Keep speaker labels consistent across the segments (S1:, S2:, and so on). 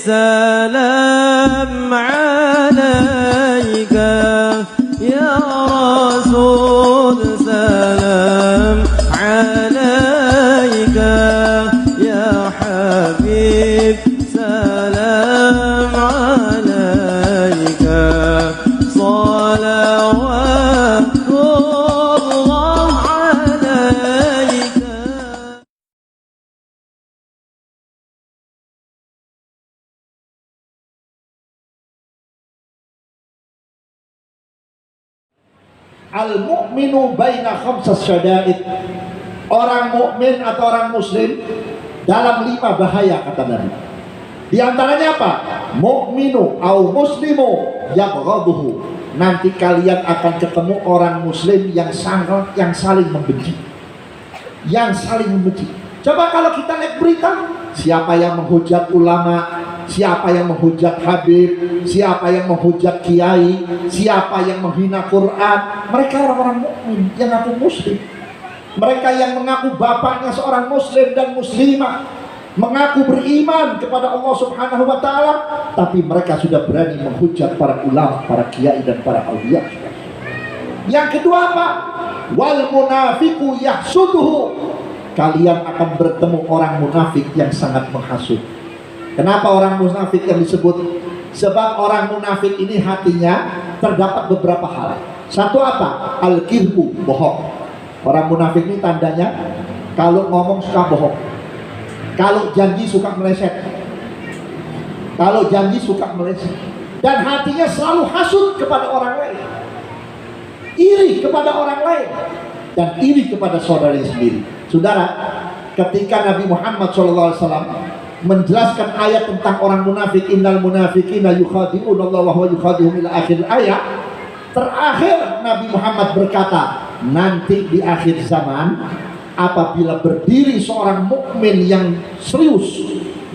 S1: سلام عليك يا رسول سلام عليك يا حبيب سلام عليك صلوات الله عليك.
S2: Al-mu'minu baina khamsas syada'id. Orang mukmin atau orang muslim dalam 5 bahaya, kata Nabi. Di antaranya apa? Mu'minu au muslimu yabghaduhu. Nanti kalian akan ketemu orang muslim yang saling membenci. Yang saling membenci. Coba kalau kita lihat berita, siapa yang menghujat ulama, siapa yang menghujat Habib, siapa yang menghujat kiai, siapa yang menghina Quran. Mereka orang-orang mukmin yang ngaku muslim. Mereka yang mengaku bapaknya seorang muslim dan muslimah, mengaku beriman kepada Allah Subhanahu wa ta'ala, tapi mereka sudah berani menghujat para ulama, para kiai dan para aulia. Yang kedua apa? Wal munafiqu yahsuduhu. Kalian akan bertemu orang munafik yang sangat menghasut. Kenapa orang munafik yang disebut? Sebab orang munafik ini hatinya terdapat beberapa hal. Satu apa? Al-kidbu, bohong. Orang munafik ini tandanya kalau ngomong suka bohong, kalau janji suka meleset, kalau janji suka meleset, dan hatinya selalu hasut kepada orang lain, iri kepada orang lain, dan iri kepada saudaranya sendiri. Saudara, ketika Nabi Muhammad SAW menjelaskan ayat tentang orang munafik, innal munafiqina yukhadi'unallaha wa yukhadi'uhum ila akhir ayat, terakhir Nabi Muhammad berkata, nanti di akhir zaman apabila berdiri seorang mukmin yang serius,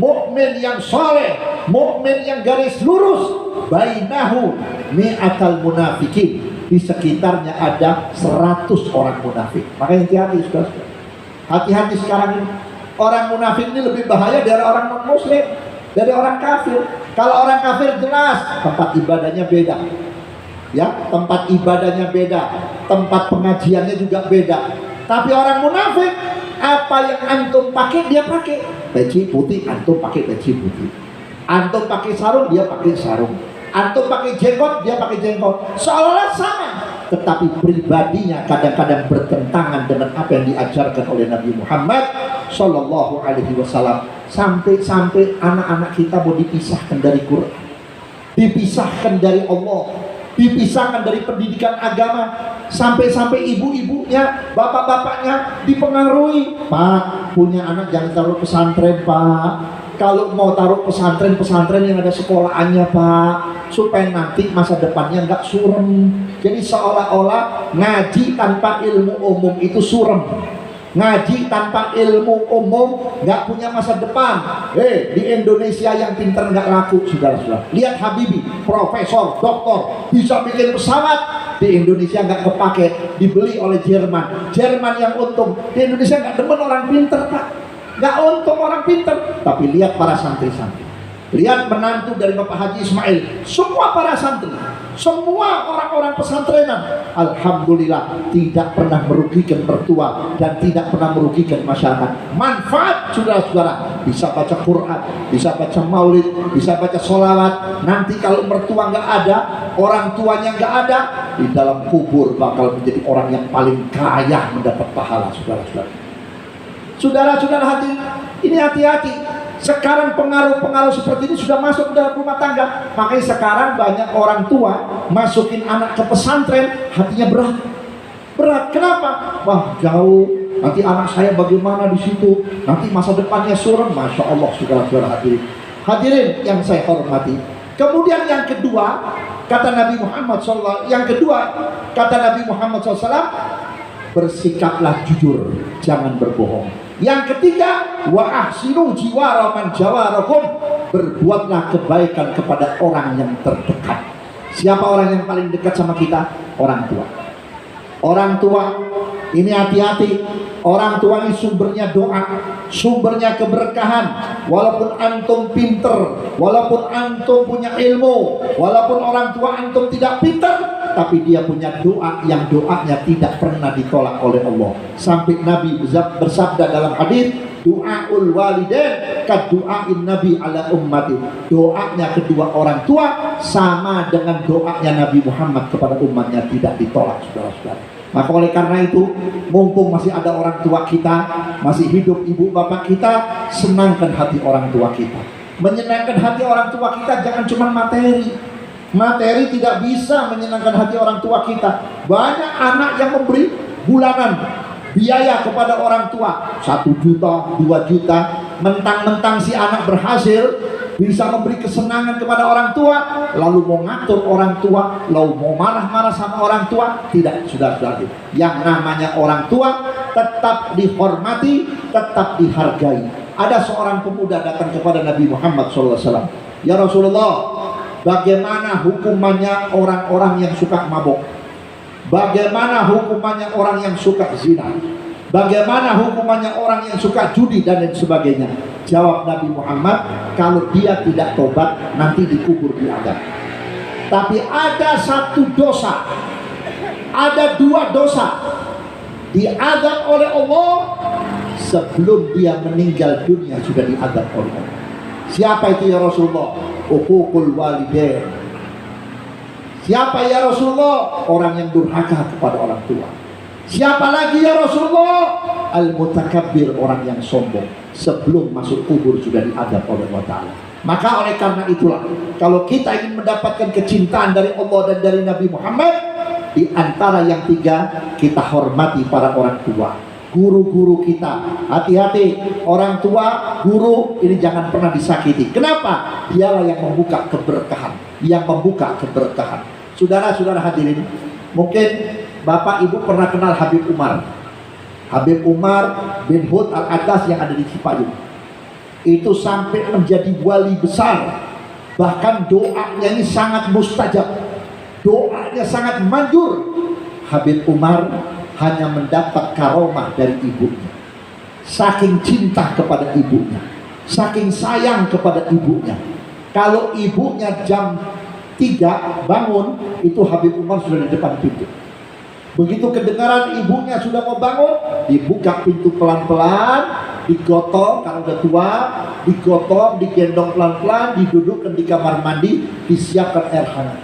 S2: mukmin yang saleh, mukmin yang garis lurus, bainahu mi'atal munafikin, di sekitarnya ada 100 orang munafik. Makanya hati-hati, saudara. Hati-hati sekarang ini. Orang munafik ini lebih bahaya dari orang non-muslim, dari orang kafir. Kalau orang kafir jelas tempat ibadahnya beda, ya, tempat ibadahnya beda, tempat pengajiannya juga beda. Tapi orang munafik, apa yang antum pakai dia pakai. Peci putih, antum pakai peci putih. Antum pakai sarung, dia pakai sarung. Antum pakai jenggot, dia pakai jenggot. Seolah-olah sama, tetapi pribadinya kadang-kadang bertentangan dengan apa yang diajarkan oleh Nabi Muhammad Sallallahu Alaihi Wasallam. Sampai-sampai anak-anak kita mau dipisahkan dari Quran, dipisahkan dari Allah, dipisahkan dari pendidikan agama. Sampai-sampai ibu-ibunya, bapak-bapaknya dipengaruhi. Pak, punya anak jangan taruh pesantren, Pak. Kalau mau taruh pesantren yang ada sekolahannya, Pak, supaya nanti masa depannya nggak surem. Jadi seolah-olah ngaji tanpa ilmu umum itu surem. Ngaji tanpa ilmu umum nggak punya masa depan. Di Indonesia yang pintar nggak laku, saudara-saudara. Lihat Habibie, profesor, doktor, bisa bikin pesawat. Di Indonesia nggak kepake, dibeli oleh Jerman. Jerman yang untung. Di Indonesia nggak demen orang pintar, Pak. Nggak untung orang pintar. Tapi lihat para santri-santri, lihat menantu dari Bapak Haji Ismail, semua para santri, semua orang-orang pesantrenan, alhamdulillah tidak pernah merugikan mertua dan tidak pernah merugikan masyarakat. Manfaat, saudara-saudara, bisa baca Quran, bisa baca maulid, bisa baca sholawat. Nanti kalau mertua nggak ada, orang tuanya nggak ada, di dalam kubur bakal menjadi orang yang paling kaya mendapat pahala, saudara-saudara. Saudara-saudara, hati ini, hati-hati. Sekarang pengaruh-pengaruh seperti ini sudah masuk dalam rumah tangga. Makanya sekarang banyak orang tua masukin anak ke pesantren, hatinya berat. Berat, kenapa? Wah, jauh. Nanti anak saya bagaimana di situ? Nanti masa depannya suram. Masya Allah, saudara-saudara hadirin. Hadirin yang saya hormati. Kemudian yang kedua, kata Nabi Muhammad SAW, bersikaplah jujur, jangan berbohong. Yang ketiga, wa ahsinu jiwara man jawarakum, berbuatlah kebaikan kepada orang yang terdekat. Siapa orang yang paling dekat sama kita? Orang tua. Orang tua ini hati-hati. Orang tua ini sumbernya doa, sumbernya keberkahan. walaupun antum pinter, walaupun antum punya ilmu, walaupun orang tua antum tidak pinter, tapi dia punya doa yang doanya tidak pernah ditolak oleh Allah. Sampai Nabi bersabda dalam hadis, doaul walidain kadu'ain nabi ala ummati. Doanya kedua orang tua sama dengan doanya Nabi Muhammad kepada umatnya, tidak ditolak, saudara-saudara. Maka oleh karena itu, mumpung masih ada orang tua kita, masih hidup ibu bapak kita, senangkan hati orang tua kita. Menyenangkan hati orang tua kita jangan cuma materi. Materi tidak bisa menyenangkan hati orang tua kita. Banyak anak yang memberi bulanan biaya kepada orang tua 1 juta, 2 juta, mentang-mentang si anak berhasil bisa memberi kesenangan kepada orang tua, lalu mau ngatur orang tua, lalu mau marah-marah sama orang tua. Tidak, saudara-saudara. Yang namanya orang tua tetap dihormati, tetap dihargai. Ada seorang pemuda datang kepada Nabi Muhammad SAW. Ya Rasulullah, bagaimana hukumannya orang-orang yang suka mabuk? Bagaimana hukumannya orang yang suka zina? Bagaimana hukumannya orang yang suka judi dan lain sebagainya? Jawab Nabi Muhammad, kalau dia tidak tobat nanti dikubur di adab. Tapi ada satu dosa, ada 2 dosa diadab oleh Allah sebelum dia meninggal dunia, sudah diadab oleh Allah. Siapa itu ya Rasulullah? Uququl walidain. Siapa ya Rasulullah? Orang yang durhaka kepada orang tua. Siapa lagi ya Rasulullah? Al-mutakabbir, orang yang sombong. Sebelum masuk kubur sudah diadab oleh Allah Ta'ala. Maka oleh karena itulah, kalau kita ingin mendapatkan kecintaan dari Allah dan dari Nabi Muhammad, di antara yang 3, kita hormati para orang tua, guru-guru kita. Hati-hati, orang tua, guru ini jangan pernah disakiti. Kenapa? Dialah yang membuka keberkahan, yang membuka keberkahan. Saudara-saudara hadirin, mungkin Bapak Ibu pernah kenal Habib Umar. Habib Umar bin Hud Al-Atas yang ada di Cipayung. Itu sampai menjadi wali besar. Bahkan doanya ini sangat mustajab. Doanya sangat manjur. Habib Umar hanya mendapat karomah dari ibunya. Saking cinta kepada ibunya, saking sayang kepada ibunya. Kalau ibunya jam 3 bangun, itu Habib Umar sudah di depan pintu. Begitu kedengaran ibunya sudah mau bangun, dibuka pintu pelan-pelan, digotong, kalau udah tua, digotong, digendong pelan-pelan, didudukkan di kamar mandi, disiapkan air hangat.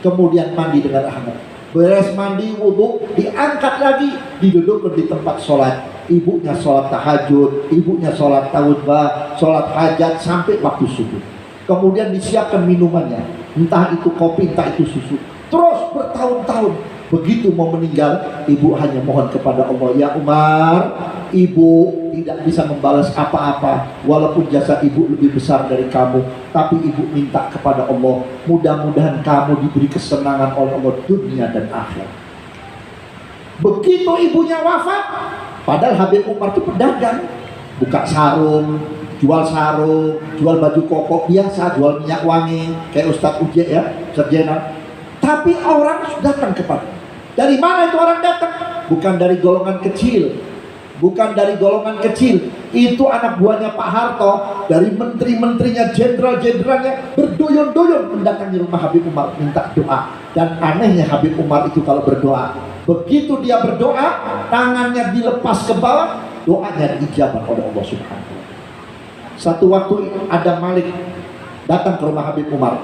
S2: Kemudian mandi dengan hangat. Beres mandi, wudhu, diangkat lagi, didudukkan di tempat sholat. Ibunya sholat tahajud, ibunya sholat tawbah, sholat hajat, sampai waktu subuh. Kemudian disiapkan minumannya, entah itu kopi, entah itu susu. Terus bertahun-tahun. Begitu mau meninggal, ibu hanya mohon kepada Allah, ya Umar, ibu tidak bisa membalas apa-apa, walaupun jasa ibu lebih besar dari kamu, tapi ibu minta kepada Allah, mudah-mudahan kamu diberi kesenangan oleh Allah dunia dan akhirat. Begitu ibunya wafat, padahal Habib Umar itu pedagang, buka sarung, jual baju koko biasa, jual minyak wangi, kayak Ustadz Uje ya, sarjana. Tapi orang datang kepada. Dari mana itu orang datang? Bukan dari golongan kecil. Bukan dari golongan kecil. Itu anak buahnya Pak Harto. Dari menteri-menterinya, jenderal-jenderalnya, berduyun-duyun mendatangi rumah Habib Umar minta doa. Dan anehnya Habib Umar itu kalau berdoa, begitu dia berdoa, tangannya dilepas ke bawah, doanya diijabah oleh Allah Subhanahu wa Ta'ala. Satu waktu ada Malik datang ke rumah Habib Umar.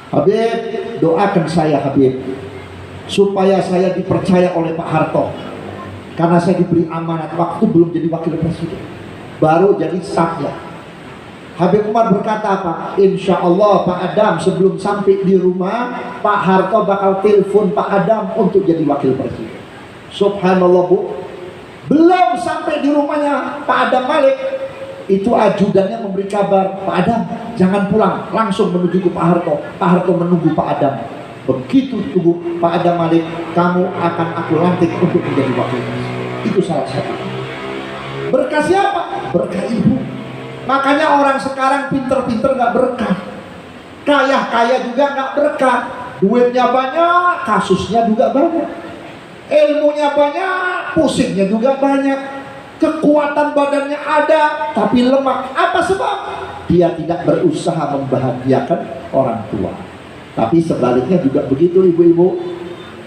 S2: Habib, doakan saya Habib, supaya saya dipercaya oleh Pak Harto, karena saya diberi amanat waktu belum jadi wakil presiden, baru jadi stafnya. Habib Umar berkata apa? Insya Allah Pak Adam sebelum sampai di rumah, Pak Harto bakal telepon Pak Adam untuk jadi wakil presiden. Subhanallah Bu, belum sampai di rumahnya Pak Adam Malik, itu ajudannya memberi kabar, Pak Adam jangan pulang, langsung menuju ke Pak Harto. Pak Harto menunggu Pak Adam. Begitu tunggu Pak Adam Malik, kamu akan aku lantik untuk menjadi wakil presiden. Itu salah satu berkah. Siapa? Berkah ibu. Makanya orang sekarang pinter-pinter gak berkah, kaya-kaya juga gak berkah. Duitnya banyak, kasusnya juga banyak, ilmunya banyak, pusingnya juga banyak. kekuatan badannya ada, tapi lemah. Apa sebab? Dia tidak berusaha membahagiakan orang tua. Tapi sebaliknya juga begitu ibu-ibu.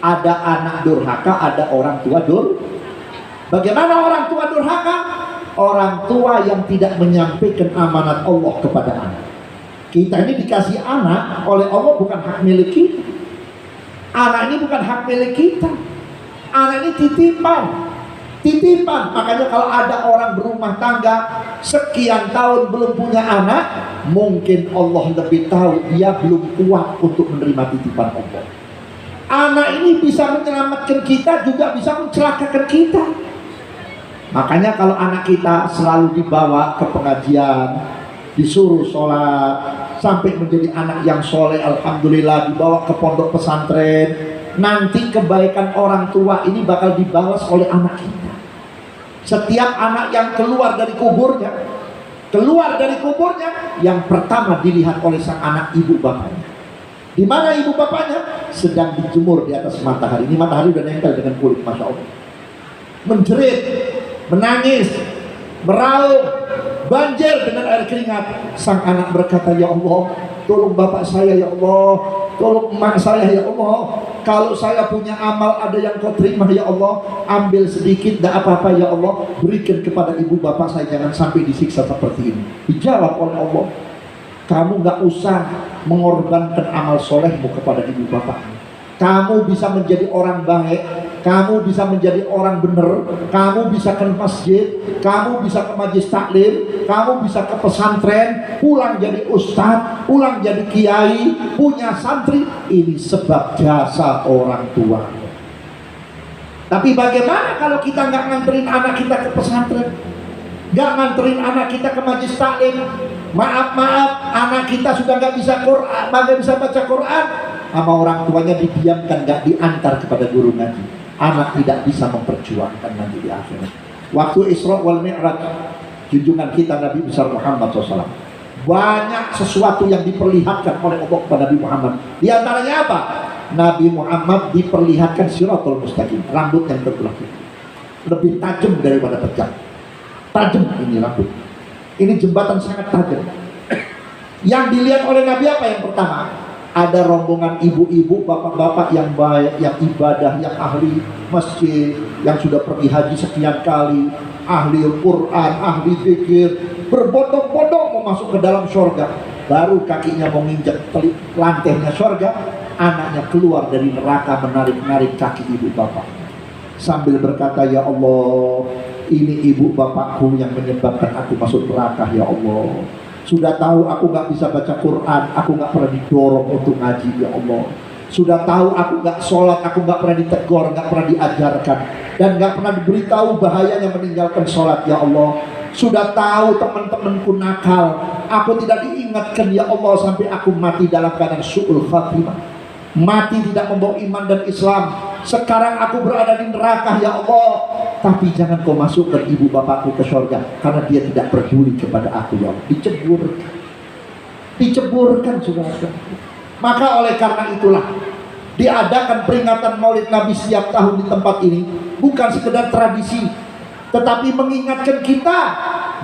S2: Ada anak durhaka, ada orang tua Bagaimana orang tua durhaka? Orang tua yang tidak menyampaikan amanat Allah kepada anak. Kita ini dikasih anak oleh Allah, bukan hak milik kita. Anak ini bukan hak milik kita. Anak ini titipan. Makanya kalau ada orang berumah tangga sekian tahun belum punya anak, mungkin Allah lebih tahu dia belum kuat untuk menerima titipan Allah. Anak ini bisa menyelamatkan kita, juga bisa mencelakakan kita. Makanya kalau anak kita selalu dibawa ke pengajian, disuruh sholat, sampai menjadi anak yang soleh, alhamdulillah, dibawa ke pondok pesantren, nanti kebaikan orang tua ini bakal dibalas oleh anak kita. Setiap anak yang keluar dari kuburnya, yang pertama dilihat oleh sang anak ibu bapaknya. Di mana ibu bapaknya? Sedang dijemur di atas matahari. Ini matahari udah nempel dengan kulit, masya Allah. Menjerit, menangis, meraung, banjir dengan air keringat. Sang anak berkata, ya Allah, tolong bapak saya ya Allah, tolong emak saya ya Allah. Kalau saya punya amal ada yang kau terima ya Allah, ambil sedikit, tidak apa-apa ya Allah, berikan kepada ibu bapak saya, jangan sampai disiksa seperti ini. Dijawab oleh Allah, kamu gak usah mengorbankan amal solehmu kepada ibu bapakmu. Kamu bisa menjadi orang baik, kamu bisa menjadi orang benar, kamu bisa ke masjid, kamu bisa ke majelis taklim, kamu bisa ke pesantren, pulang jadi ustadz, pulang jadi kiai, punya santri. Ini sebab jasa orang tua. Tapi bagaimana kalau kita nggak nganterin anak kita ke pesantren, nggak nganterin anak kita ke majelis taklim? Maaf, anak kita sudah nggak bisa Quran, nggak bisa baca Quran, sama orang tuanya didiamkan, nggak diantar kepada guru ngaji. Anak tidak bisa memperjuangkan nanti di akhirat. Waktu Isra wal Mi'raj, junjungan kita Nabi besar Muhammad SAW, banyak sesuatu yang diperlihatkan oleh Allah kepada Nabi Muhammad. Di antaranya apa? Nabi Muhammad diperlihatkan Siratul Mustaqim, rambut yang terbelah, lebih tajam daripada pedang. Tajam ini rambut. Ini jembatan sangat tajam. Yang dilihat oleh Nabi apa yang pertama? Ada rombongan ibu-ibu, bapak-bapak yang baik, yang ibadah, yang ahli masjid, yang sudah pergi haji sekian kali, ahli Quran, ahli zikir, berbondong-bondong mau masuk ke dalam surga. Baru kakinya mau nginjak lantainya surga, anaknya keluar dari neraka menarik-narik kaki ibu bapak, sambil berkata, ya Allah, ini ibu bapakku yang menyebabkan aku masuk neraka ya Allah. Sudah tahu aku gak bisa baca Quran, aku gak pernah didorong untuk ngaji ya Allah. Sudah tahu aku gak sholat, aku gak pernah ditegur, gak pernah diajarkan, dan gak pernah diberitahu bahayanya meninggalkan sholat ya Allah. Sudah tahu teman-temanku nakal, aku tidak diingatkan ya Allah, sampai aku mati dalam keadaan su'ul khatimah, mati tidak membawa iman dan Islam. Sekarang aku berada di neraka ya Allah, tapi jangan kau masukkan ibu bapakku ke surga, karena dia tidak peduli kepada aku ya Allah. Diceburkan saudara. Maka oleh karena itulah diadakan peringatan Maulid Nabi setiap tahun di tempat ini, bukan sekedar tradisi, tetapi mengingatkan kita,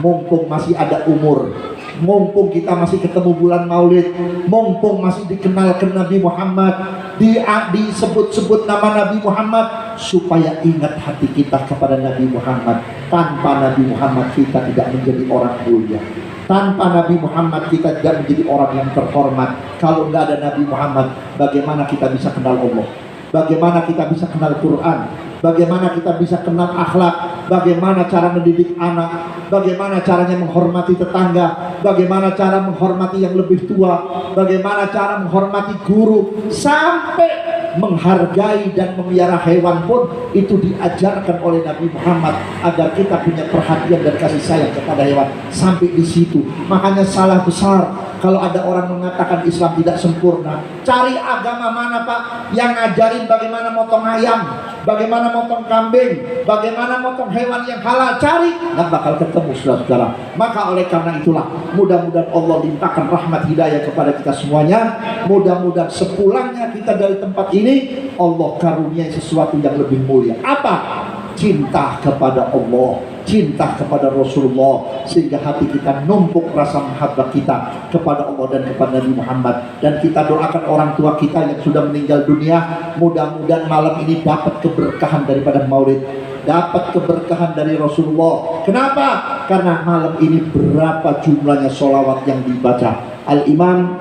S2: mumpung masih ada umur, mumpung kita masih ketemu bulan Maulid, mumpung masih dikenalkan Nabi Muhammad, disebut-sebut nama Nabi Muhammad, supaya ingat hati kita kepada Nabi Muhammad. Tanpa Nabi Muhammad kita tidak menjadi orang mulia. Tanpa Nabi Muhammad kita tidak menjadi orang yang terhormat. Kalau nggak ada Nabi Muhammad, bagaimana kita bisa kenal Allah? Bagaimana kita bisa kenal Quran? Bagaimana kita bisa kenal akhlak? Bagaimana cara mendidik anak? Bagaimana caranya menghormati tetangga? Bagaimana cara menghormati yang lebih tua? Bagaimana cara menghormati guru? Sampai menghargai dan memelihara hewan pun itu diajarkan oleh Nabi Muhammad, agar kita punya perhatian dan kasih sayang kepada hewan. Sampai di situ. Makanya salah besar kalau ada orang mengatakan Islam tidak sempurna. Cari agama mana Pak yang ngajarin bagaimana motong ayam, bagaimana motong kambing, bagaimana motong hewan yang halal. Cari, nggak bakal ketemu saudara-saudara. Maka oleh karena itulah, mudah-mudahan Allah limpahkan rahmat hidayah kepada kita semuanya. Mudah-mudahan sepulangnya kita dari tempat ini, Allah karunia sesuatu yang lebih mulia. Apa? Cinta kepada Allah, cinta kepada Rasulullah, sehingga hati kita numpuk rasa mahabbah kita kepada Allah dan kepada Nabi Muhammad. Dan kita doakan orang tua kita yang sudah meninggal dunia, mudah-mudahan malam ini dapat keberkahan daripada maulid, dapat keberkahan dari Rasulullah. Kenapa? Karena malam ini berapa jumlahnya sholawat yang dibaca. Al-Imam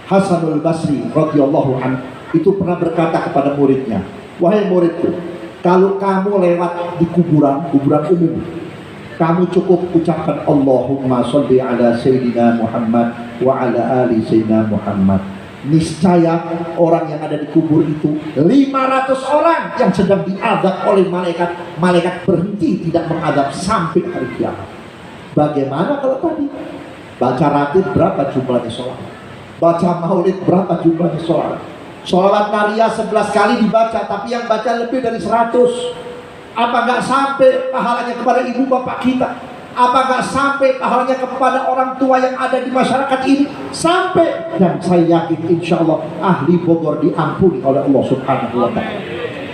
S2: Hasanul Basri radhiyallahu anhu itu pernah berkata kepada muridnya, wahai muridku, kalau kamu lewat di kuburan umum, kamu cukup ucapkan Allahumma sholli ala Sayyidina Muhammad wa ala ali Sayyidina Muhammad. Niscaya orang yang ada di kubur itu 500 orang yang sedang diazab oleh malaikat berhenti tidak mengadab sampai hari kiamat. Bagaimana kalau tadi baca ratib berapa jumlahnya sholawat, baca maulid berapa jumlahnya sholawat? Sholawat Maria 11 kali dibaca, tapi yang baca lebih dari 100. Apa nggak sampai pahalanya kepada ibu bapak kita? Apa nggak sampai pahalanya kepada orang tua yang ada di masyarakat ini? Sampai. Dan saya yakin insya Allah ahli Bogor diampuni oleh Allah Subhanahu wa ta'ala,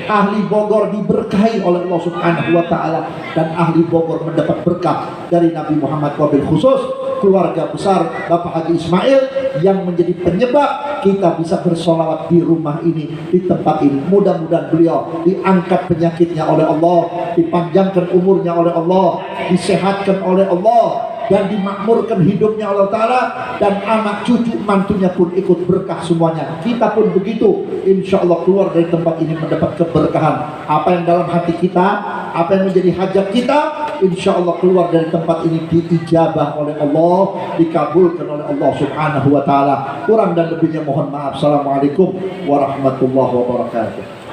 S2: ahli Bogor diberkahi oleh Allah Subhanahu wa ta'ala, dan ahli Bogor mendapat berkah dari Nabi Muhammad, wabil khusus keluarga besar Bapak Haji Ismail yang menjadi penyebab kita bisa bersolawat di rumah ini, di tempat ini. Mudah-mudahan beliau diangkat penyakitnya oleh Allah, dipanjangkan umurnya oleh Allah, disehatkan oleh Allah, dan dimakmurkan hidupnya Allah Ta'ala, dan anak cucu mantunya pun ikut berkah semuanya. Kita pun begitu, insya Allah keluar dari tempat ini mendapat keberkahan. Apa yang dalam hati kita, apa yang menjadi hajat kita, insya Allah keluar dari tempat ini diijabah oleh Allah, dikabulkan oleh Allah Subhanahu wa ta'ala. Kurang dan lebihnya mohon maaf. Assalamualaikum warahmatullahi wabarakatuh.